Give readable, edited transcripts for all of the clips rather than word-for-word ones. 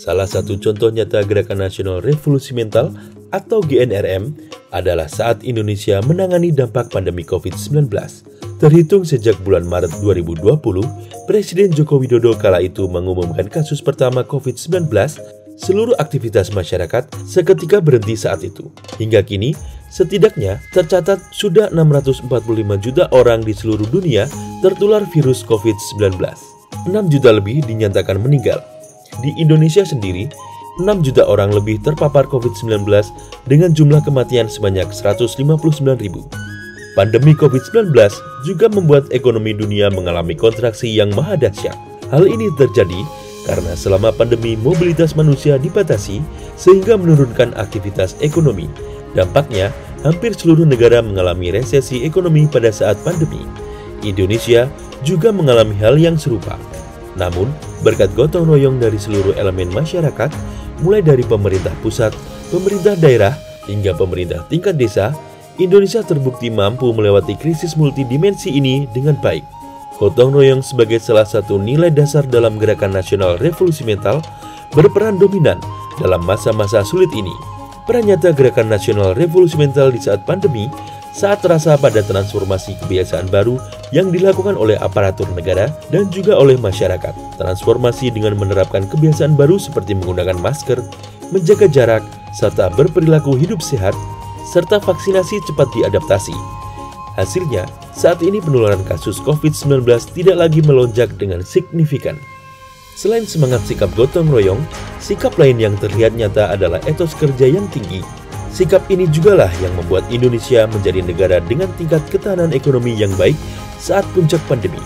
Salah satu contoh nyata Gerakan Nasional Revolusi Mental atau GNRM adalah saat Indonesia menangani dampak pandemi COVID-19. Terhitung sejak bulan Maret 2020, Presiden Joko Widodo kala itu mengumumkan kasus pertama COVID-19, seluruh aktivitas masyarakat seketika berhenti saat itu. Hingga kini, setidaknya tercatat sudah 645 juta orang di seluruh dunia tertular virus COVID-19. 6 juta lebih dinyatakan meninggal. Di Indonesia sendiri, 6 juta orang lebih terpapar COVID-19 dengan jumlah kematian sebanyak 159 ribu. Pandemi COVID-19 juga membuat ekonomi dunia mengalami kontraksi yang maha dahsyat. Hal ini terjadi karena selama pandemi mobilitas manusia dibatasi sehingga menurunkan aktivitas ekonomi. Dampaknya, hampir seluruh negara mengalami resesi ekonomi pada saat pandemi. Indonesia juga mengalami hal yang serupa. Namun, berkat gotong royong dari seluruh elemen masyarakat, mulai dari pemerintah pusat, pemerintah daerah, hingga pemerintah tingkat desa, Indonesia terbukti mampu melewati krisis multidimensi ini dengan baik. Gotong royong sebagai salah satu nilai dasar dalam Gerakan Nasional Revolusi Mental berperan dominan dalam masa-masa sulit ini. Peran nyata Gerakan Nasional Revolusi Mental di saat pandemi saat terasa pada transformasi kebiasaan baru yang dilakukan oleh aparatur negara dan juga oleh masyarakat. Transformasi dengan menerapkan kebiasaan baru seperti menggunakan masker, menjaga jarak, serta berperilaku hidup sehat, serta vaksinasi cepat diadaptasi. Hasilnya, saat ini penularan kasus COVID-19 tidak lagi melonjak dengan signifikan. Selain semangat sikap gotong royong, sikap lain yang terlihat nyata adalah etos kerja yang tinggi. Sikap ini jugalah yang membuat Indonesia menjadi negara dengan tingkat ketahanan ekonomi yang baik saat puncak pandemi.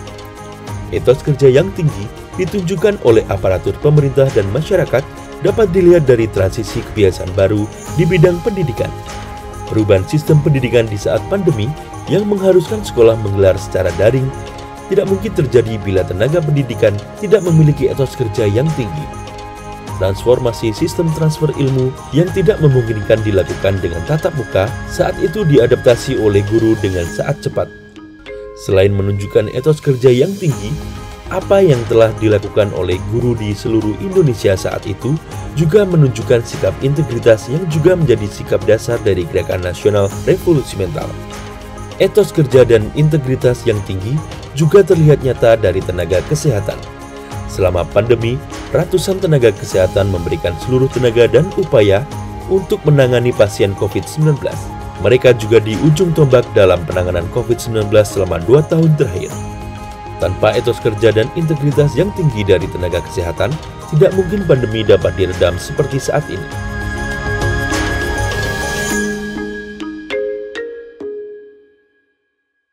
Etos kerja yang tinggi ditunjukkan oleh aparatur pemerintah dan masyarakat dapat dilihat dari transisi kebiasaan baru di bidang pendidikan. Perubahan sistem pendidikan di saat pandemi yang mengharuskan sekolah menggelar secara daring tidak mungkin terjadi bila tenaga pendidikan tidak memiliki etos kerja yang tinggi. Transformasi sistem transfer ilmu yang tidak memungkinkan dilakukan dengan tatap muka saat itu diadaptasi oleh guru dengan sangat cepat. Selain menunjukkan etos kerja yang tinggi, apa yang telah dilakukan oleh guru di seluruh Indonesia saat itu juga menunjukkan sikap integritas yang juga menjadi sikap dasar dari Gerakan Nasional Revolusi Mental. Etos kerja dan integritas yang tinggi juga terlihat nyata dari tenaga kesehatan. Selama pandemi, ratusan tenaga kesehatan memberikan seluruh tenaga dan upaya untuk menangani pasien COVID-19. Mereka juga di ujung tombak dalam penanganan COVID-19 selama 2 tahun terakhir. Tanpa etos kerja dan integritas yang tinggi dari tenaga kesehatan, tidak mungkin pandemi dapat diredam seperti saat ini.